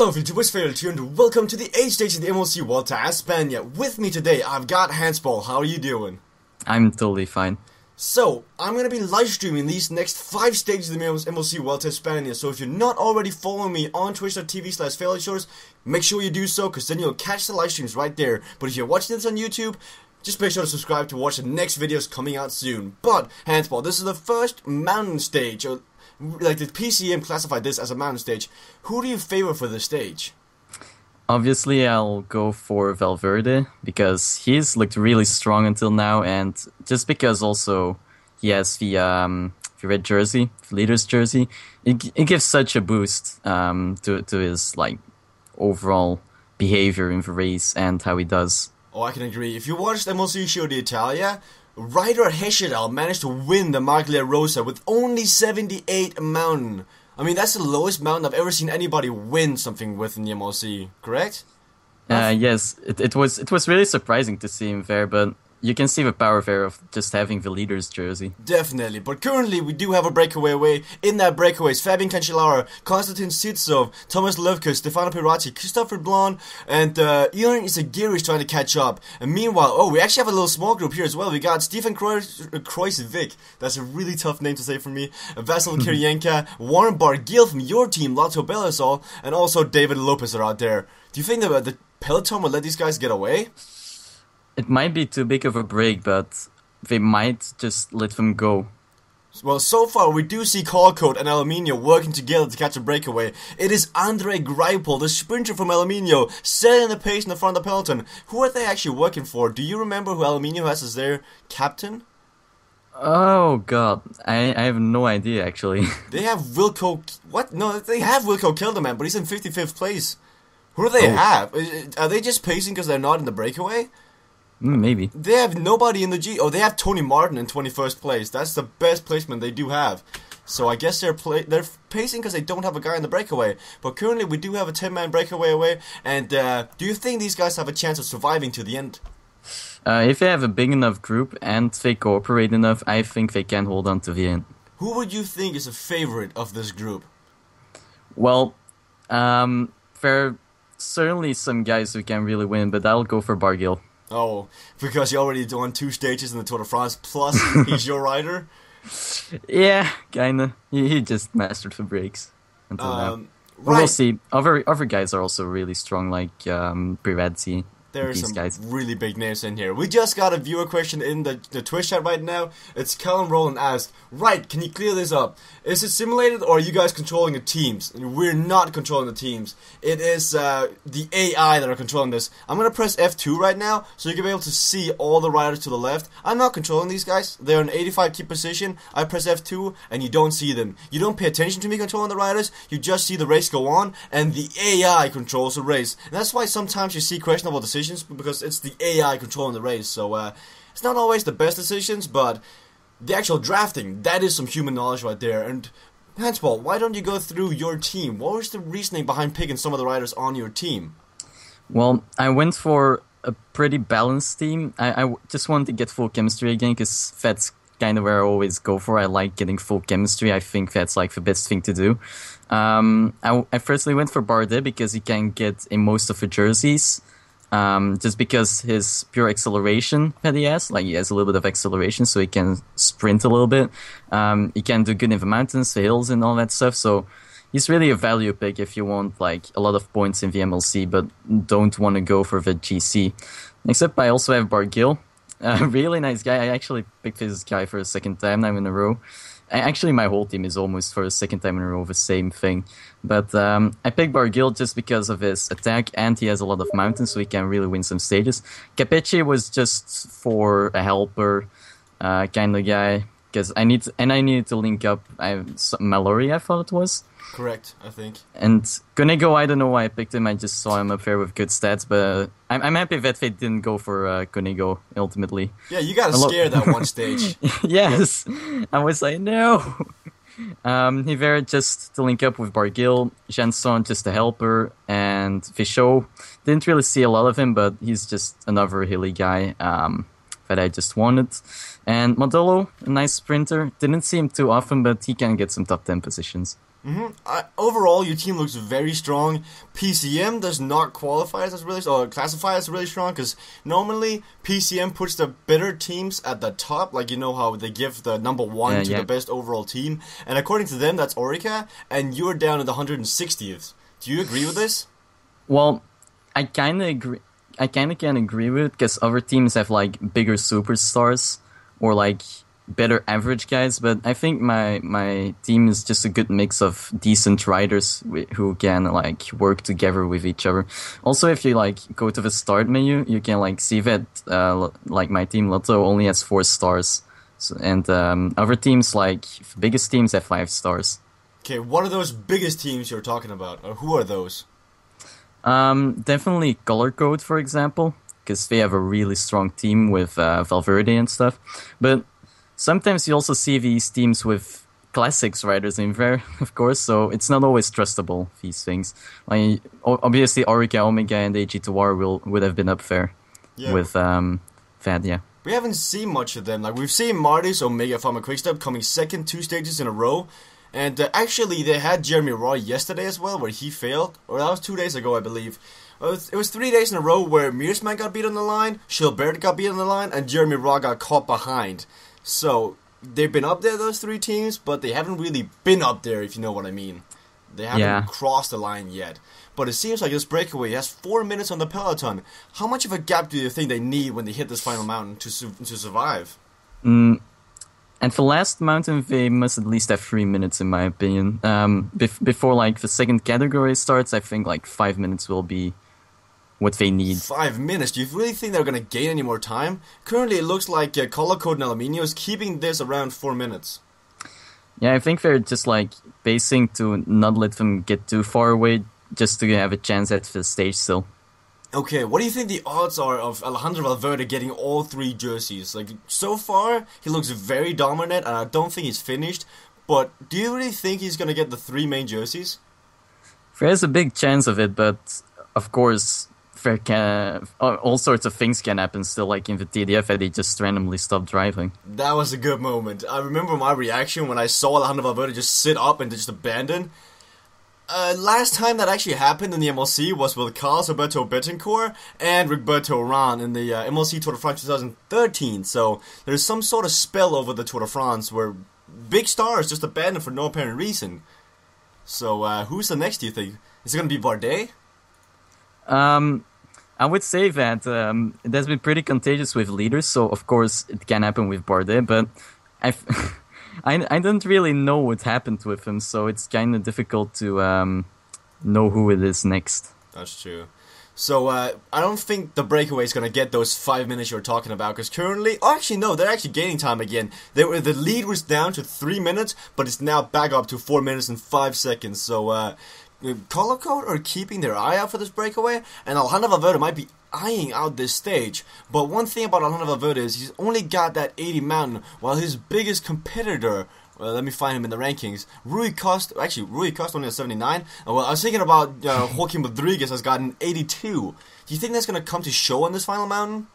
Hello, YouTubers, favorite here, and welcome to the 8th stage of the MLC Vuelta Espana. With me today, I've got Hansball. How are you doing? I'm totally fine. So, I'm going to be live streaming these next 5 stages of the MLC Vuelta Espana, so if you're not already following me on twitch.tv/failshores, make sure you do so, because then you'll catch the live streams right there. But if you're watching this on YouTube, just make sure to subscribe to watch the next videos coming out soon. But, Hansball, this is the first mountain stage, or like the PCM classified this as a mountain stage. Who do you favor for this stage? Obviously, I'll go for Valverde, because he's looked really strong until now, and just because also he has the red jersey, the leader's jersey, it gives such a boost to his like overall behavior in the race and how he does. Oh, I can agree. If you watched MLC Show d'Italia, Ryder Hesjedal managed to win the Maglia Rosa with only 78 mountain. I mean, that's the lowest mountain I've ever seen anybody win something with in the MLC, correct? Yes, it was really surprising to see him there, but you can see the power there of just having the leader's jersey. Definitely, but currently we do have a breakaway away. In that breakaway is Fabian Cancellara, Konstantin Sitsov, Thomas Löfke, Stefano Pirati, Christopher Blon, and Ilan Izagirre is trying to catch up. And meanwhile, we actually have a little small group here as well. We got Stefan Kreuzvik, that's a really tough name to say for me, Vasil Kirienka, Warren Barguil from your team, Lato Belisol, and also David Lopez are out there. Do you think that the peloton will let these guys get away? It might be too big of a break, but they might just let them go. Well, so far we do see Colcode and Aluminio working together to catch a breakaway. It is Andre Greipel, the sprinter from Aluminio, setting the pace in the front of the peloton. Who are they actually working for? Do you remember who Aluminio has as their captain? Oh god, I have no idea actually. They have Wilco... What? No, they have Wilco Kelderman, but he's in 55th place. Who do they have? Are they just pacing because they're not in the breakaway? Maybe. They have nobody in the G... Oh, they have Tony Martin in 21st place. That's the best placement they do have. So I guess they're pacing because they don't have a guy in the breakaway. But currently we do have a 10-man breakaway away. And do you think these guys have a chance of surviving to the end? If they have a big enough group and they cooperate enough, I think they can hold on to the end. Who would you think is a favorite of this group? Well, there are certainly some guys who can really win, but I'll go for Barguil. Oh, because he already won 2 stages in the Tour de France, plus he's your rider? Yeah, kinda. He just mastered the brakes until now. Right. We'll see. Other guys are also really strong, like Privedzi. There are some guys. really big names in here. We just got a viewer question in the Twitch chat right now. It's Callum Rowland asked, right, can you clear this up? Is it simulated or are you guys controlling the teams? We're not controlling the teams. It is the AI that are controlling this. I'm going to press F2 right now so you can be able to see all the riders to the left. I'm not controlling these guys. They're in 85 key position. I press F2 and you don't see them. You don't pay attention to me controlling the riders. You just see the race go on and the AI controls the race. And that's why sometimes you see questionable decisions, because it's the AI controlling the race. So it's not always the best decisions, but the actual drafting, that is some human knowledge right there. And Hansball, why don't you go through your team? What was the reasoning behind picking some of the riders on your team? Well, I went for a pretty balanced team. I just wanted to get full chemistry again, because that's kind of where I always go for. I like getting full chemistry. I think that's like the best thing to do. I firstly went for Bardet because he can get in most of the jerseys. Just because his pure acceleration that he has a little bit of acceleration, so he can sprint a little bit. He can do good in the mountains, the hills, and all that stuff. So he's really a value pick if you want like a lot of points in the MLC, but don't want to go for the GC. Except I also have Barguil, a really nice guy. I actually picked this guy for a second time now in a row. Actually, my whole team is almost for a second time in a row the same thing. But I picked Barguil just because of his attack, and he has a lot of mountains, so he can really win some stages. Capecchi was just for a helper kind of guy, because I needed to link up Mallory, I thought it was. Correct, I think. And Konego, I don't know why I picked him. I just saw him up there with good stats, but I'm happy that they didn't go for Konego ultimately. Yeah, you got scared that one stage. Yes, I was like, no. Hiver just to link up with Barguil, Janson just a helper, and Fichot. Didn't really see a lot of him, but he's just another hilly guy that I just wanted. And Modolo, a nice sprinter. Didn't see him too often, but he can get some top 10 positions. Overall, your team looks very strong. PCM does not qualify as really, or classify as really strong, because normally PCM puts the better teams at the top, like you know how they give the number one to the best overall team, and according to them, that's Orica, and you're down at the 160th. Do you agree with this? Well, I kind of agree. I kind of can agree with it, because other teams have like bigger superstars or like better average guys, but I think my team is just a good mix of decent riders who can like work together with each other. Also, if you like go to the start menu, you can like see that like my team Lotto only has 4 stars, and other teams like biggest teams have 5 stars. Okay, what are those biggest teams you're talking about, or who are those? Definitely Color Code, for example, because they have a really strong team with Valverde and stuff, but sometimes you also see these teams with classics riders in there, of course, so it's not always trustable, these things. Like, obviously, Orica, Omega, and AG2R would have been up there with that, yeah. We haven't seen much of them. Like, we've seen Marty's Omega Pharma Quickstep coming second 2 stages in a row, and actually, they had Jeremy Roy yesterday as well, where he failed, or that was 2 days ago, I believe. It was 3 days in a row where Mearsman got beat on the line, Gilbert got beat on the line, and Jeremy Roy got caught behind. So, they've been up there, those 3 teams, but they haven't really been up there, if you know what I mean. They haven't crossed the line yet. But it seems like this breakaway has 4 minutes on the peloton. How much of a gap do you think they need when they hit this final mountain to survive? And for last mountain, they must at least have 3 minutes, in my opinion. Before like the second category starts, I think like 5 minutes will be what they need. 5 minutes? Do you really think they're going to gain any more time? Currently, it looks like Color Code and Aluminio is keeping this around 4 minutes. Yeah, I think they're just like pacing to not let them get too far away, just to have a chance at the stage still. Okay, what do you think the odds are of Alejandro Valverde getting all 3 jerseys? Like, so far, he looks very dominant, and I don't think he's finished. But do you really think he's going to get the 3 main jerseys? There's a big chance of it, but of course, all sorts of things can happen still, like in the TDF, that they just randomly stop driving. That was a good moment. I remember my reaction when I saw Alejandro Valverde just sit up and just abandon. Last time that actually happened in the MLC was with Carlos Alberto Betancourt and Rigoberto Urán in the MLC Tour de France 2013. So there's some sort of spell over the Tour de France where big stars just abandoned for no apparent reason. So who's the next, do you think? Is it going to be Bardet? I would say that it has been pretty contagious with leaders, so of course it can happen with Bardet, but I don't really know what happened with him, so it's kind of difficult to know who it is next. That's true. So I don't think the breakaway is going to get those 5 minutes you're talking about, because currently... Oh, actually, no, they're actually gaining time again. The lead was down to 3 minutes, but it's now back up to 4 minutes and 5 seconds, so... Color Code are keeping their eye out for this breakaway, and Alejandro Valverde might be eyeing out this stage. But one thing about Alejandro Valverde is he's only got that 80 mountain, while his biggest competitor, let me find him in the rankings, Rui Costa only has 79. Well, I was thinking about Joaquin Rodriguez has gotten 82. Do you think that's going to come to show on this final mountain?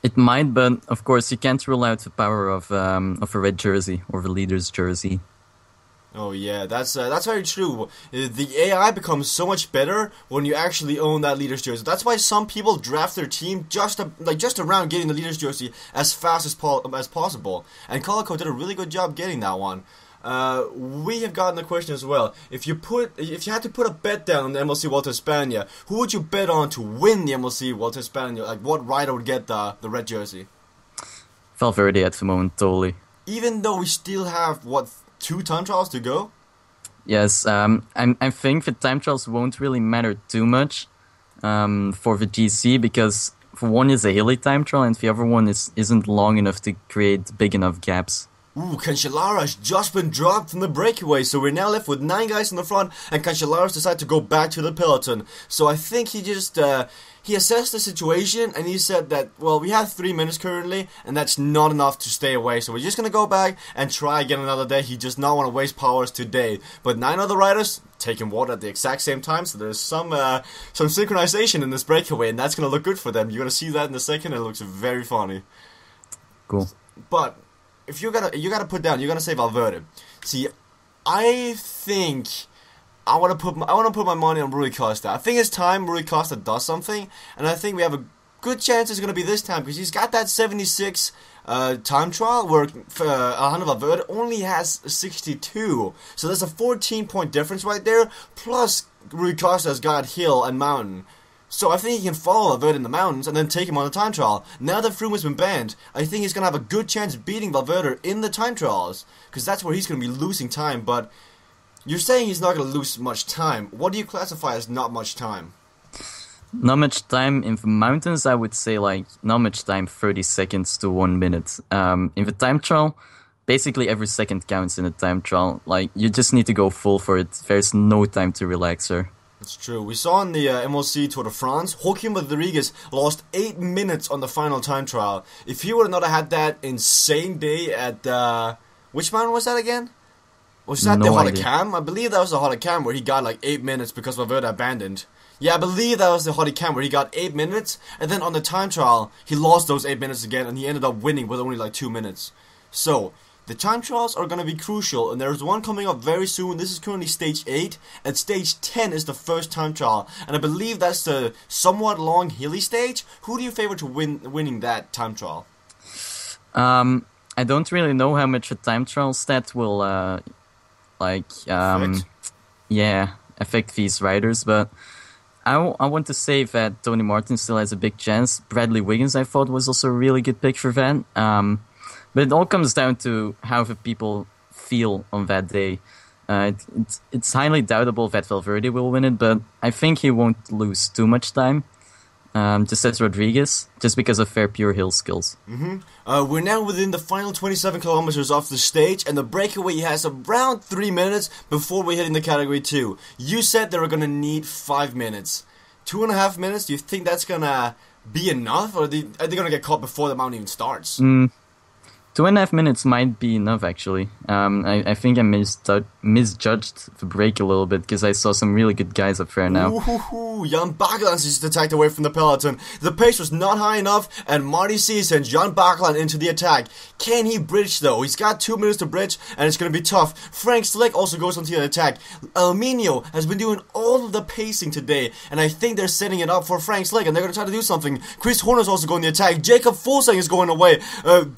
It might, but of course you can't rule out the power of a red jersey or the leader's jersey. Oh yeah, that's very true. The AI becomes so much better when you actually own that leader's jersey. That's why some people draft their team just around getting the leader's jersey as fast as possible. And Colico did a really good job getting that one. We have gotten a question as well. If you had to put a bet down on the MLC Vuelta Espana, who would you bet on to win the MLC Vuelta Espana? Like, what rider would get the red jersey? Valverde at the moment, totally. Even though we still have 2 time trials to go? Yes, I think the time trials won't really matter too much for the GC, because for one is a hilly time trial and the other one isn't long enough to create big enough gaps. Ooh, Cancellara has just been dropped from the breakaway, so we're now left with 9 guys in the front, and Cancellara's decided to go back to the peloton. So I think he just, he assessed the situation, and he said that, well, we have 3 minutes currently, and that's not enough to stay away, so we're just gonna go back and try again another day. He does not want to waste powers today. But 9 other riders taking water at the exact same time, so there's some synchronization in this breakaway, and that's gonna look good for them. You're gonna see that in a second, and it looks very funny. Cool. But... if you're gonna put down, you're gonna say Valverde. See, I think I want to put my money on Rui Costa. I think it's time Rui Costa does something, and I think we have a good chance it's going to be this time because he's got that 76 time trial where Alejandro Valverde only has 62. So there's a 14-point difference right there. Plus, Rui Costa's got hill and mountain. So I think he can follow Valverde in the mountains and then take him on the time trial. Now that Froome has been banned, I think he's going to have a good chance of beating Valverde in the time trials. Because that's where he's going to be losing time. But you're saying he's not going to lose much time. What do you classify as not much time? Not much time in the mountains, I would say like not much time, 30 seconds to 1 minute. In the time trial, basically every second counts in a time trial. Like you just need to go full for it. There's no time to relax, sir. It's true. We saw in the MLC Tour de France, Joaquim Rodriguez lost 8 minutes on the final time trial. If he would not have had that insane day at, which mountain was that again? Was that the Hautacam? I believe that was the Hautacam where he got like 8 minutes because Valverde abandoned. Yeah, I believe that was the Hautacam where he got 8 minutes, and then on the time trial, he lost those 8 minutes again, and he ended up winning with only like 2 minutes. So, the time trials are going to be crucial, and there's one coming up very soon. This is currently stage 8, and stage 10 is the first time trial. And I believe that's the somewhat long hilly stage. Who do you favor to winning that time trial? I don't really know how much a time trial stat will, affect these riders, but I want to say that Tony Martin still has a big chance. Bradley Wiggins, I thought, was also a really good pick for that. But it all comes down to how the people feel on that day. It's highly doubtable that Valverde will win it, but I think he won't lose too much time. Just as Rodriguez, just because of their pure hill skills. We're now within the final 27 kilometers off the stage, and the breakaway has around 3 minutes before we're hitting the category 2. You said they were going to need 5 minutes. 2.5 minutes, do you think that's going to be enough, or are they going to get caught before the mountain even starts? 2.5 minutes might be enough, actually. I think I misjudged the break a little bit because I saw some really good guys up there now. Jan Bakeland's just attacked away from the peloton. The pace was not high enough, and Marty C sends Jan Bakeland into the attack. Can he bridge, though? He's got 2 minutes to bridge, and it's going to be tough. Frank Slick also goes onto the attack. Alminio has been doing all of the pacing today, and I think they're setting it up for Frank Slick, and they're going to try to do something. Chris Horner's also going to the attack. Jacob Fulsang is going away.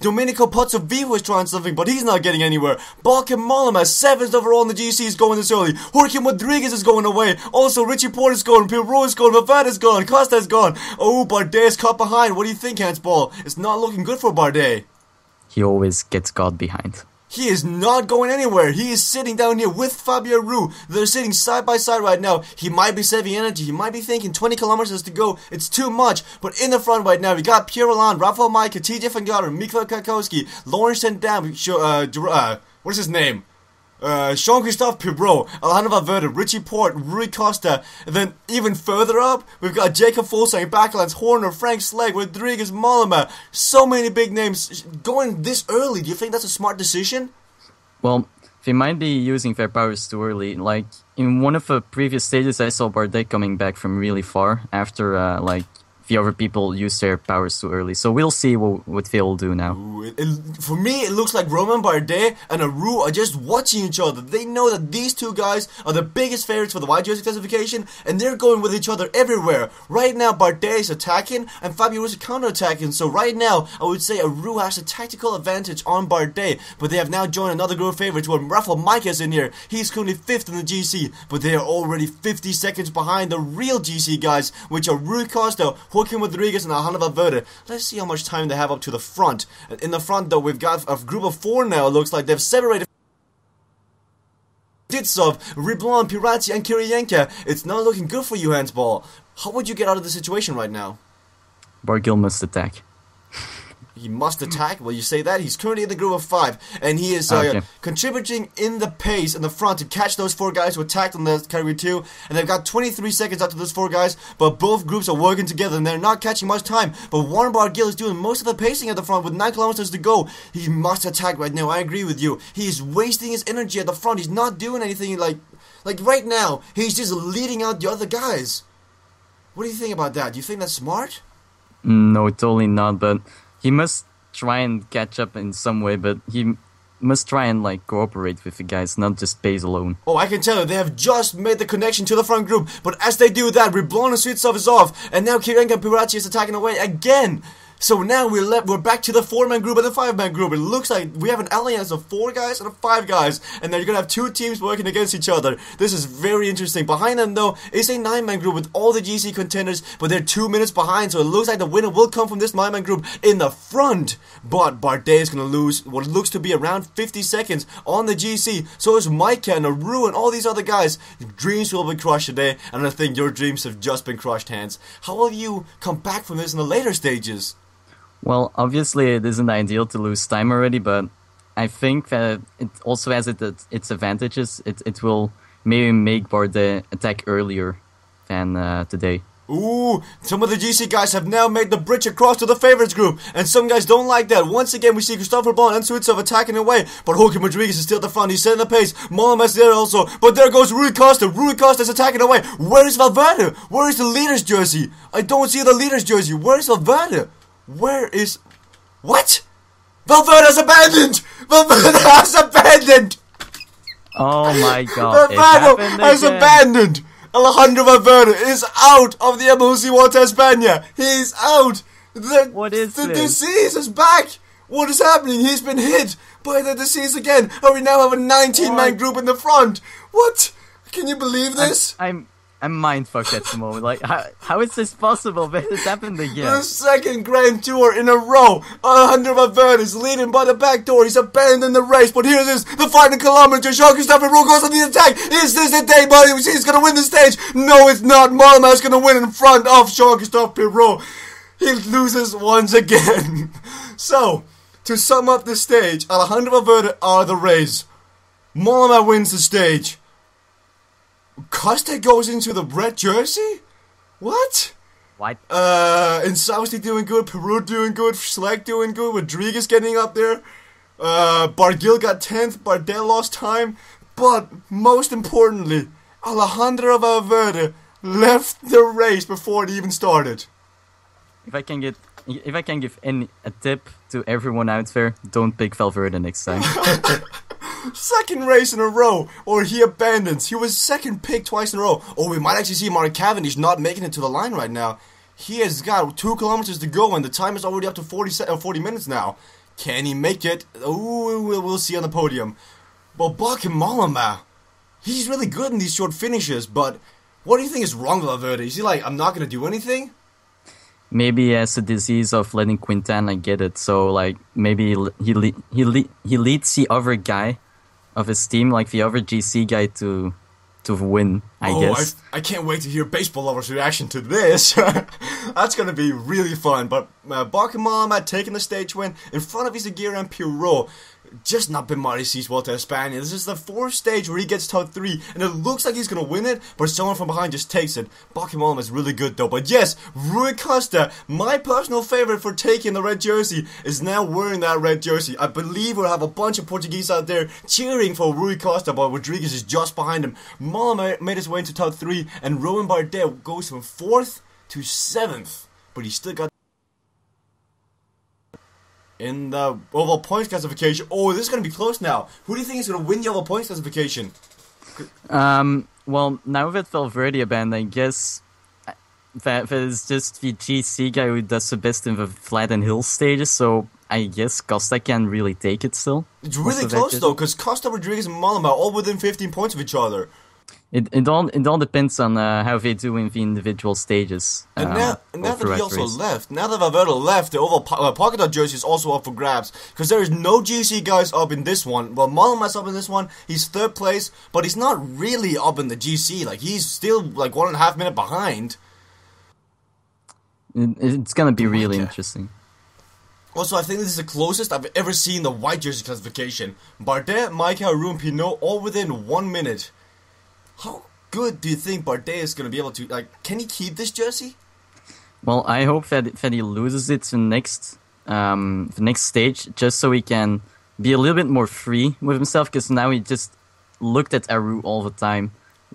Domenico Pozzovivo is trying something, but he's not getting anywhere. Balkan Mollema, 7th overall in the GC, is going this early. Joaquim Rodriguez is going away. Also, Richie Porter's going. Pirro is going. Valverde's gone. Costa's gone. Oh, Bardet's caught behind. What do you think, Hansball? It's not looking good for Bardet. He always gets caught behind. He is not going anywhere. He is sitting down here with Fabio Roux. They're sitting side by side right now. He might be saving energy. He might be thinking 20 kilometers to go. It's too much. But in the front right now, we got Pierre Rolland, Rafael Maika, TJ Van Garderen, Mikhail Kakowski, Lawrence Tendam, what's his name? Jean-Christophe Pirot, Alejandro Valverde, Richie Porte, Rui Costa, and then even further up, we've got Jacob Fulsang, Backlands, Horner, Frank Slegg, Rodriguez, Mollema. So many big names going this early. Do you think that's a smart decision? Well, they might be using their powers too early. Like, in one of the previous stages, I saw Bardet coming back from really far after, the other people use their powers too early. So we'll see what they'll do now. For me, it looks like Romain Bardet and Roux are just watching each other. They know that these two guys are the biggest favorites for the white jersey classification, and they're going with each other everywhere. Right now, Bardet is attacking, and Fabio is counter-attacking. So right now, I would say Roux has a tactical advantage on Bardet, but they have now joined another group of favorites where Rafael Maika is in here. He's currently 5th in the GC, but they are already 50 seconds behind the real GC guys, which are Rui Costa, Joaquim Rodriguez, and Alejandro Valverde. Let's see how much time they have up to the front. In the front, though, we've got a group of 4 now. It looks like they've separated Ditsov, Riblon, Pirazzi, and Kirienka. It's not looking good for you, Hansball. How would you get out of the situation right now? Barguil must attack. He must attack? Well, you say that. He's currently in the group of 5, and he is contributing in the pace in the front to catch those 4 guys who attacked on the category 2, and they've got 23 seconds after those 4 guys, but both groups are working together, and they're not catching much time. But Warren Barguil is doing most of the pacing at the front with 9 kilometers to go. He must attack right now. I agree with you. He's wasting his energy at the front. He's not doing anything like right now. He's just leading out the other guys. What do you think about that? Do you think that's smart? No, totally not, but he must try and catch up in some way, but he must try and like cooperate with the guys, not just base alone. Oh, I can tell you, they have just made the connection to the front group, but as they do that, Riblon and Suitsov is off, and now Kirenka and Pirachi is attacking away again. So now we're back to the 4-man group and the 5-man group. It looks like we have an alliance of 4 guys and 5 guys, and then you're gonna have 2 teams working against each other. This is very interesting. Behind them though is a 9-man group with all the GC contenders, but they're 2 minutes behind, so it looks like the winner will come from this 9-man group in the front. But Bardet is gonna lose what looks to be around 50 seconds on the GC. So is Micah and Aru and all these other guys. Your dreams will be crushed today, and I think your dreams have just been crushed, Hans. How will you come back from this in the later stages? Well, obviously it isn't ideal to lose time already, but I think that it also has its advantages. It will maybe make Bardet attack earlier than today. Ooh, some of the GC guys have now made the bridge across to the favorites group, and some guys don't like that. Once again, we see Christopher Bond and Suitsov attacking away, but Joaquin Rodriguez is still at the front. He's setting the pace. Mollema's there also, but there goes Rui Costa. Rui Costa is attacking away. Where is Valverde? Where is the leader's jersey? I don't see the leader's jersey. Where is Valverde? Where is... What? Valverde has abandoned! Valverde has abandoned! Oh my god, Valverde has abandoned! Alejandro Valverde is out of the MLC Vuelta Espana! He's out! What is the this? disease is back! What is happening? He's been hit by the disease again, and we now have a 19-man group in the front! What? Can you believe this? I'm mindfucked at the moment. Like, how is this possible? But it's happened again. The second Grand Tour in a row. Alejandro Valverde is leading by the back door. He's abandoned the race. But here it is, the final kilometer. Jean-Christophe Roux goes on the attack. Is this the day, buddy? He's going to win the stage. No, it's not. Mollema is going to win in front of Jean-Christophe Roux. He loses once again. So, to sum up the stage, Alejandro Valverde are the race. Mollema wins the stage. Costa goes into the red jersey? What? What? Insausti doing good, Peru doing good, Schleck doing good, Rodriguez getting up there. Barguil got 10th, Bardet lost time. But, most importantly, Alejandro Valverde left the race before it even started. If I can give a tip to everyone out there, don't pick Valverde next time. Second race in a row, or he abandons. He was second pick twice in a row. Or we might actually see Mark Cavendish not making it to the line right now. He has got 2 kilometers to go, and the time is already up to 40 minutes now. Can he make it? Oh, we'll see on the podium. But Joaquin Mollema, he's really good in these short finishes, but what do you think is wrong with Valverde? Is he like, I'm not going to do anything? Maybe he has a disease of letting Quintana get it, so like maybe he leads the other guy of his team, like the other GC guy, to win, I guess. I can't wait to hear baseball lovers' reaction to this. That's going to be really fun. But Joaquin Mollema taking the stage win in front of Izagirre and Pirot. Just not been Maricis Vuelta Espana. This is the 4th stage where he gets top 3, and it looks like he's going to win it, but someone from behind just takes it. Joaquin Mollema is really good though. But yes, Rui Costa, my personal favorite for taking the red jersey, is now wearing that red jersey. I believe we'll have a bunch of Portuguese out there cheering for Rui Costa, but Rodriguez is just behind him. Mollema made his way into top 3, and Rowan Bardet goes from 4th to 7th, but he still got in the overall points classification. Oh, this is going to be close now. Who do you think is going to win the overall points classification? Well, now that Valverde abandoned, I guess that is just the GC guy who does the best in the flat and hill stages, so I guess Costa can really take it still. It's really close though, because Costa, Rodriguez, and Mollema are all within 15 points of each other. It all depends on how they do in the individual stages. And now that he also left, now that Valverde left, the overall pocket dot jersey is also up for grabs, because there is no GC guys up in this one. Well, Mollema's up in this one. He's 3rd place, but he's not really up in the GC. Like, he's still like 1.5 minutes behind. It's gonna be really interesting. Also, I think this is the closest I've ever seen the white jersey classification. Bardet, Micah, Aru, and Pinot all within 1 minute. How good do you think Bardet is going to be able to, like, can he keep this jersey? Well, I hope that he loses it to the next stage, just so he can be a little bit more free with himself, because now he just looked at Aru all the time,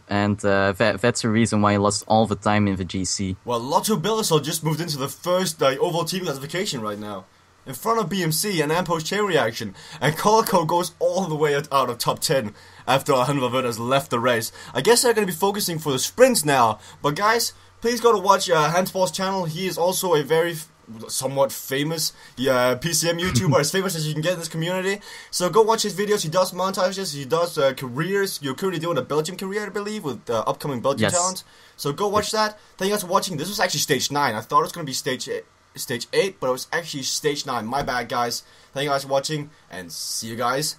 and that's the reason why he lost all the time in the GC. Well, Lotto Belisol just moved into the first overall team classification right now. in front of BMC and Ampo's chain reaction, and Colico goes all the way out of top 10 after Alejandro Valverde has left the race. I guess they're going to be focusing for the sprints now, but guys, please go to watch Hans-Paul's channel. He is also a very somewhat famous PCM YouTuber, as famous as you can get in this community. So go watch his videos. He does montages, he does careers. You're currently doing a Belgium career, I believe, with upcoming Belgian talent. So go watch that. Thank you guys for watching. This was actually stage 9. I thought it was going to be stage 8, but it was actually stage 9. My bad, guys. Thank you guys for watching, and see you guys